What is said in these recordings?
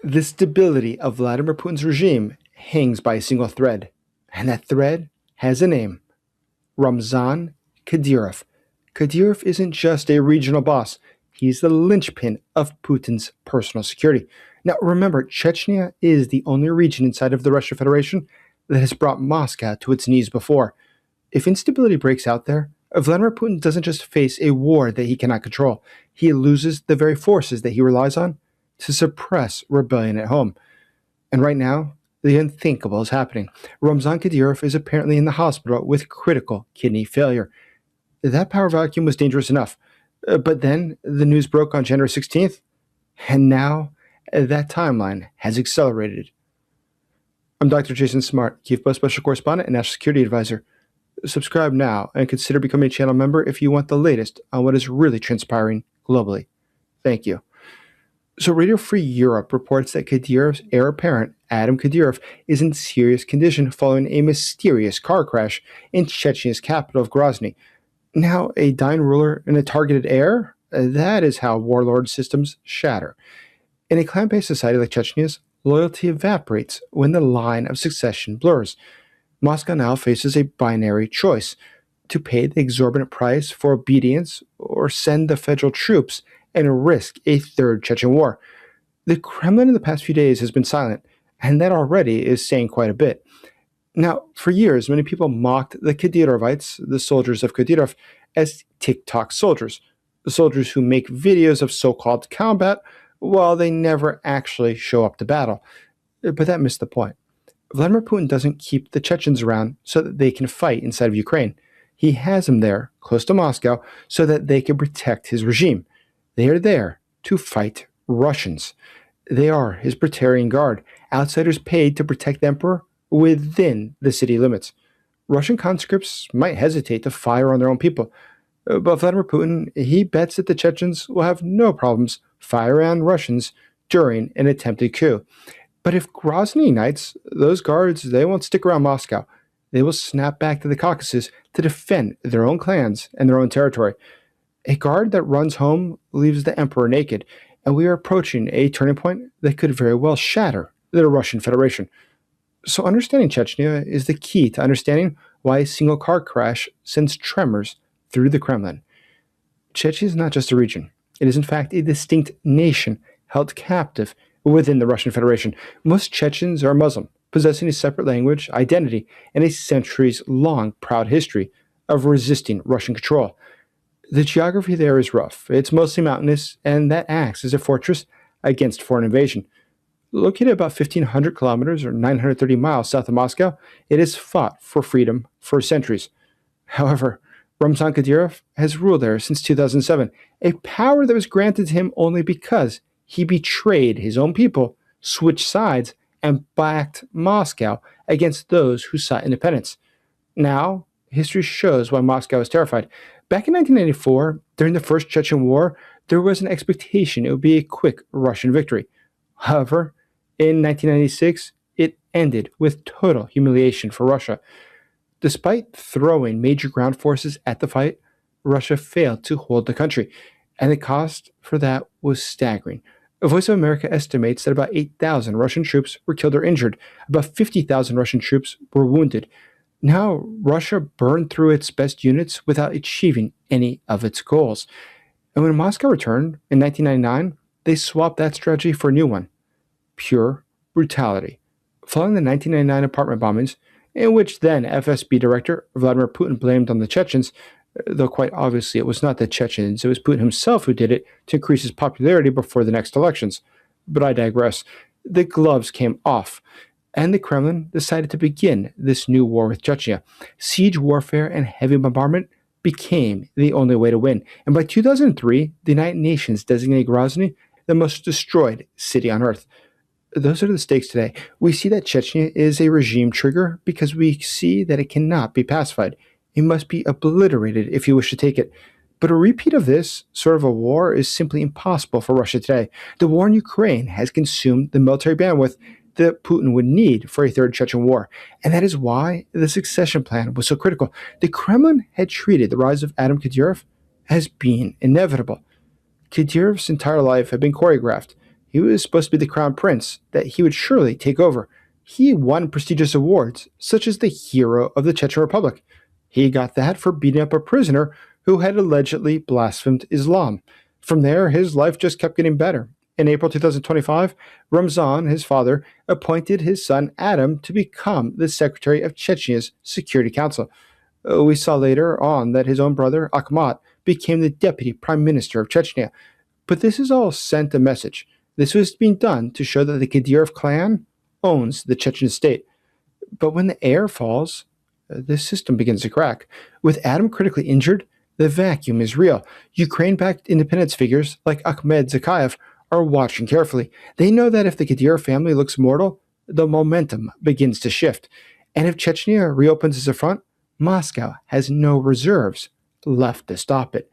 The stability of Vladimir Putin's regime hangs by a single thread, and that thread has a name: Ramzan Kadyrov. Kadyrov isn't just a regional boss, he's the linchpin of Putin's personal security. Now, remember, Chechnya is the only region inside of the Russian Federation that has brought Moscow to its knees before. If instability breaks out there, Vladimir Putin doesn't just face a war that he cannot control, he loses the very forces that he relies on to suppress rebellion at home. And right now, the unthinkable is happening. Ramzan Kadyrov is apparently in the hospital with critical kidney failure. That power vacuum was dangerous enough. But then the news broke on January 16th, and now that timeline has accelerated. I'm Dr. Jason Smart, Kiev Post Special Correspondent and National Security Advisor. Subscribe now and consider becoming a channel member if you want the latest on what is really transpiring globally. Thank you. So Radio Free Europe reports that Kadyrov's heir apparent, Adam Kadyrov, is in serious condition following a mysterious car crash in Chechnya's capital of Grozny. Now, a dying ruler and a targeted heir? That is how warlord systems shatter. In a clan-based society like Chechnya's, loyalty evaporates when the line of succession blurs. Moscow now faces a binary choice: to pay the exorbitant price for obedience or send the federal troops and risk a third Chechen war. The Kremlin in the past few days has been silent, and that already is saying quite a bit. Now, for years, many people mocked the Kadyrovites, the soldiers of Kadyrov, as TikTok soldiers, the soldiers who make videos of so-called combat while they never actually show up to battle. But that missed the point. Vladimir Putin doesn't keep the Chechens around so that they can fight inside of Ukraine. He has them there, close to Moscow, so that they can protect his regime. They are there to fight Russians. They are his Praetorian Guard, outsiders paid to protect the emperor within the city limits. Russian conscripts might hesitate to fire on their own people, but Vladimir Putin, he bets that the Chechens will have no problems firing on Russians during an attempted coup. But if Grozny ignites, those guards, they won't stick around Moscow. They will snap back to the Caucasus to defend their own clans and their own territory. A guard that runs home leaves the emperor naked, and we are approaching a turning point that could very well shatter the Russian Federation. So understanding Chechnya is the key to understanding why a single car crash sends tremors through the Kremlin. Chechnya is not just a region. It is in fact a distinct nation held captive within the Russian Federation. Most Chechens are Muslim, possessing a separate language, identity, and a centuries-long proud history of resisting Russian control. The geography there is rough. It's mostly mountainous, and that acts as a fortress against foreign invasion. Located about 1,500 kilometers or 930 miles south of Moscow, it has fought for freedom for centuries. However, Ramzan Kadyrov has ruled there since 2007, a power that was granted to him only because he betrayed his own people, switched sides, and backed Moscow against those who sought independence. Now, history shows why Moscow is terrified. Back in 1994, during the First Chechen War, there was an expectation it would be a quick Russian victory. However, in 1996, it ended with total humiliation for Russia. Despite throwing major ground forces at the fight, Russia failed to hold the country, and the cost for that was staggering. Voice of America estimates that about 8,000 Russian troops were killed or injured. About 50,000 Russian troops were wounded. Now, Russia burned through its best units without achieving any of its goals. And when Moscow returned in 1999, they swapped that strategy for a new one: pure brutality. Following the 1999 apartment bombings, in which then FSB Director Vladimir Putin blamed on the Chechens, though quite obviously it was not the Chechens, it was Putin himself who did it to increase his popularity before the next elections. But I digress. The gloves came off, and the Kremlin decided to begin this new war with Chechnya. Siege warfare and heavy bombardment became the only way to win. And by 2003, the United Nations designated Grozny the most destroyed city on earth. Those are the stakes today. We see that Chechnya is a regime trigger because we see that it cannot be pacified. It must be obliterated if you wish to take it. But a repeat of this sort of a war is simply impossible for Russia today. The war in Ukraine has consumed the military bandwidth that Putin would need for a third Chechen war. And that is why the succession plan was so critical. The Kremlin had treated the rise of Adam Kadyrov as being inevitable. Kadyrov's entire life had been choreographed. He was supposed to be the crown prince, that he would surely take over. He won prestigious awards, such as the Hero of the Chechen Republic. He got that for beating up a prisoner who had allegedly blasphemed Islam. From there, his life just kept getting better. In April 2025, Ramzan, his father, appointed his son Adam to become the secretary of Chechnya's Security Council. We saw later on that his own brother, Akhmat, became the deputy prime minister of Chechnya. But this is all sent a message. This was being done to show that the Kadyrov clan owns the Chechen state. But when the air falls, the system begins to crack. With Adam critically injured, the vacuum is real. Ukraine-backed independence figures like Ahmed Zakayev are watching carefully. They know that if the Kadyrov family looks mortal, the momentum begins to shift. And if Chechnya reopens as a front, Moscow has no reserves left to stop it.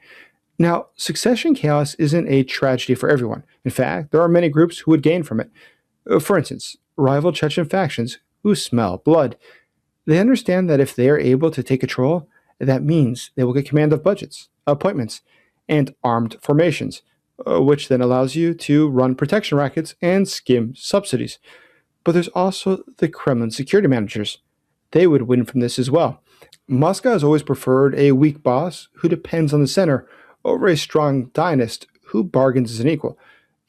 Now, succession chaos isn't a tragedy for everyone. In fact, there are many groups who would gain from it. For instance, rival Chechen factions who smell blood. They understand that if they are able to take control, that means they will get command of budgets, appointments, and armed formations, which then allows you to run protection rackets and skim subsidies. But there's also the Kremlin security managers. They would win from this as well. Moscow has always preferred a weak boss who depends on the center over a strong dynast who bargains as an equal.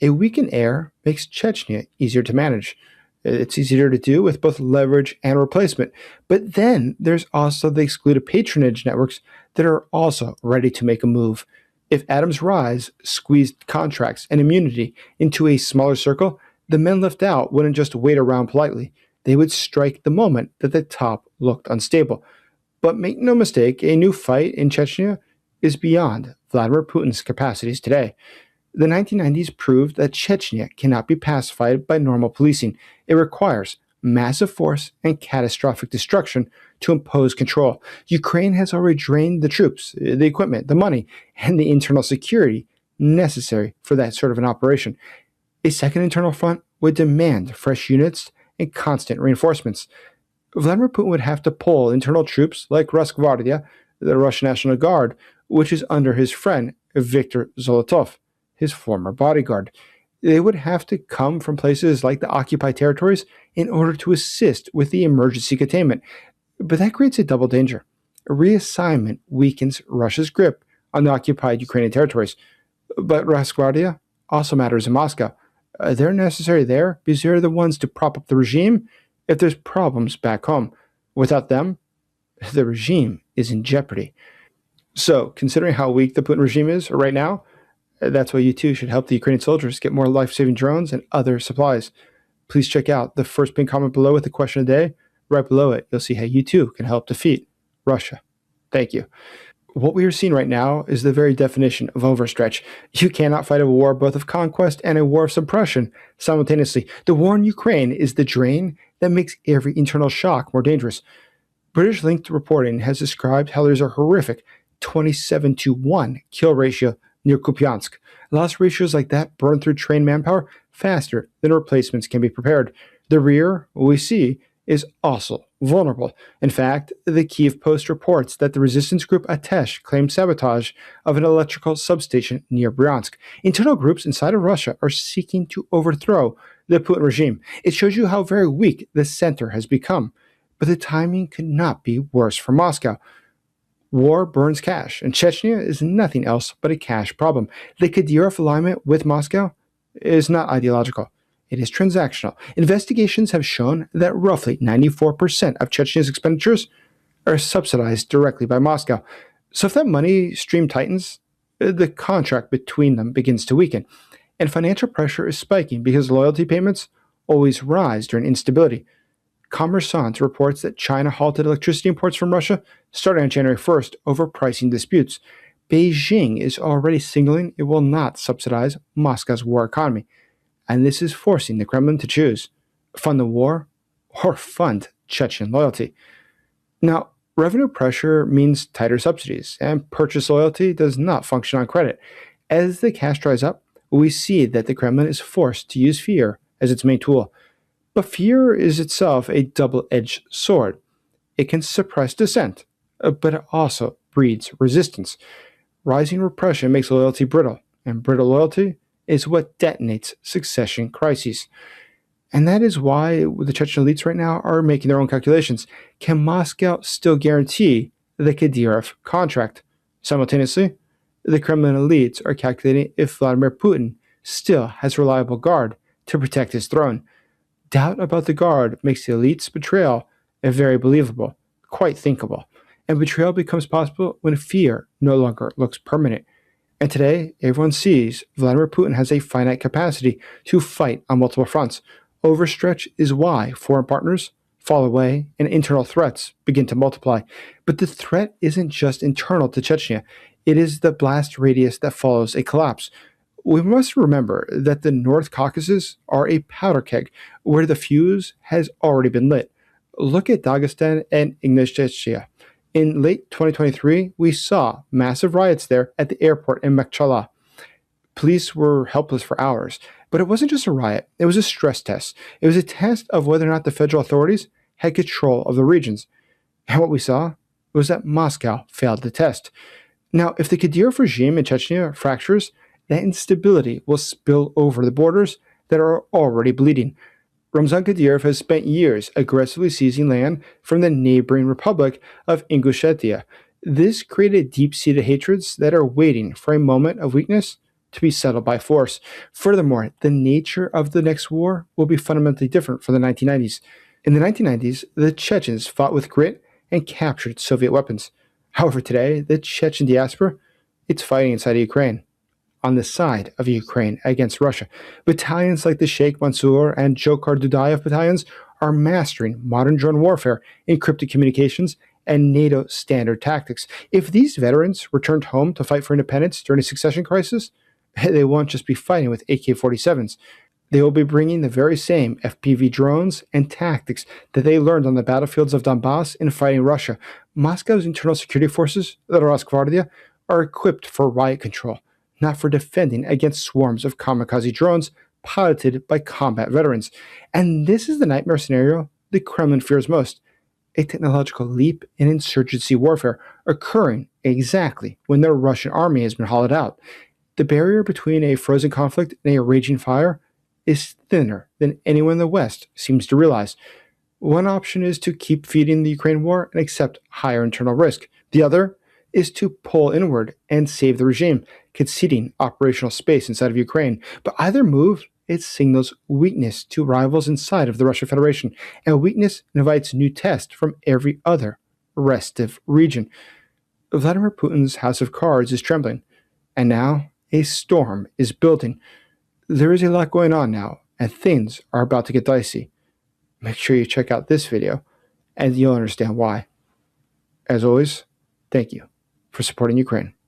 A weakened heir makes Chechnya easier to manage. It's easier to do with both leverage and replacement. But then there's also the excluded patronage networks that are also ready to make a move. If Adam's rise squeezed contracts and immunity into a smaller circle, the men left out wouldn't just wait around politely. They would strike the moment that the top looked unstable. But make no mistake, a new fight in Chechnya is beyond Vladimir Putin's capacities today. The 1990s proved that Chechnya cannot be pacified by normal policing. It requires massive force and catastrophic destruction to impose control. Ukraine has already drained the troops, the equipment, the money, and the internal security necessary for that sort of an operation. A second internal front would demand fresh units and constant reinforcements. Vladimir Putin would have to pull internal troops like Rosgvardia, the Russian National Guard, which is under his friend Viktor Zolotov, his former bodyguard. They would have to come from places like the occupied territories in order to assist with the emergency containment. But that creates a double danger. A reassignment weakens Russia's grip on the occupied Ukrainian territories. But Rosgvardia also matters in Moscow. They're necessary there because they're the ones to prop up the regime if there's problems back home. Without them, the regime is in jeopardy. So, considering how weak the Putin regime is right now, that's why you too should help the Ukrainian soldiers get more life-saving drones and other supplies. Please check out the first pinned comment below with the question of the day. Right below it, you'll see how you too can help defeat Russia. Thank you. What we are seeing right now is the very definition of overstretch. You cannot fight a war both of conquest and a war of suppression simultaneously. The war in Ukraine is the drain that makes every internal shock more dangerous. British linked reporting has described how there's a horrific 27-1 kill ratio near Kupiansk. Loss ratios like that burn through trained manpower faster than replacements can be prepared. The rear, we see, is also vulnerable. In fact, the Kyiv Post reports that the resistance group Atesh claimed sabotage of an electrical substation near Bryansk. Internal groups inside of Russia are seeking to overthrow the Putin regime. It shows you how very weak the center has become. But the timing could not be worse for Moscow. War burns cash, and Chechnya is nothing else but a cash problem. The Kadyrov alignment with Moscow is not ideological. It is transactional. Investigations have shown that roughly 94% of Chechnya's expenditures are subsidized directly by Moscow. So if that money stream tightens, the contract between them begins to weaken. And financial pressure is spiking because loyalty payments always rise during instability. Kommersant reports that China halted electricity imports from Russia starting on January 1st over pricing disputes. Beijing is already signaling it will not subsidize Moscow's war economy. And this is forcing the Kremlin to choose: fund the war or fund Chechen loyalty. Now, revenue pressure means tighter subsidies, and purchase loyalty does not function on credit. As the cash dries up, we see that the Kremlin is forced to use fear as its main tool. But fear is itself a double-edged sword. It can suppress dissent, but it also breeds resistance. Rising repression makes loyalty brittle, and brittle loyalty is what detonates succession crises. And that is why the Chechen elites right now are making their own calculations. Can Moscow still guarantee the Kadyrov contract? Simultaneously, the Kremlin elites are calculating if Vladimir Putin still has a reliable guard to protect his throne. Doubt about the guard makes the elite's betrayal very believable, quite thinkable. And betrayal becomes possible when fear no longer looks permanent. And today, everyone sees Vladimir Putin has a finite capacity to fight on multiple fronts. Overstretch is why foreign partners fall away and internal threats begin to multiply. But the threat isn't just internal to Chechnya, it is the blast radius that follows a collapse. We must remember that the North Caucasus are a powder keg where the fuse has already been lit. Look at Dagestan and Ingushetia. In late 2023, we saw massive riots there at the airport in Mekhchala. Police were helpless for hours, but it wasn't just a riot, it was a stress test. It was a test of whether or not the federal authorities had control of the regions. And what we saw was that Moscow failed the test. Now, if the Kadyrov regime in Chechnya fractures, that instability will spill over the borders that are already bleeding. Ramzan Kadyrov has spent years aggressively seizing land from the neighboring Republic of Ingushetia. This created deep-seated hatreds that are waiting for a moment of weakness to be settled by force. Furthermore, the nature of the next war will be fundamentally different from the 1990s. In the 1990s, the Chechens fought with grit and captured Soviet weapons. However, today, the Chechen diaspora, it's fighting inside of Ukraine, on the side of Ukraine against Russia. Battalions like the Sheikh Mansour and Jokhar Dudayev battalions are mastering modern drone warfare, encrypted communications, and NATO standard tactics. If these veterans returned home to fight for independence during a succession crisis, they won't just be fighting with AK-47s. They will be bringing the very same FPV drones and tactics that they learned on the battlefields of Donbass in fighting Russia. Moscow's internal security forces, the Rosgvardia, are equipped for riot control, not for defending against swarms of kamikaze drones piloted by combat veterans. And this is the nightmare scenario the Kremlin fears most: a technological leap in insurgency warfare occurring exactly when their Russian army has been hollowed out. The barrier between a frozen conflict and a raging fire is thinner than anyone in the West seems to realize. One option is to keep feeding the Ukraine war and accept higher internal risk. The other is to pull inward and save the regime, conceding operational space inside of Ukraine. But either move, it signals weakness to rivals inside of the Russian Federation, and weakness invites new tests from every other restive region. Vladimir Putin's house of cards is trembling, and now a storm is building. There is a lot going on now, and things are about to get dicey. Make sure you check out this video, and you'll understand why. As always, thank you for supporting Ukraine.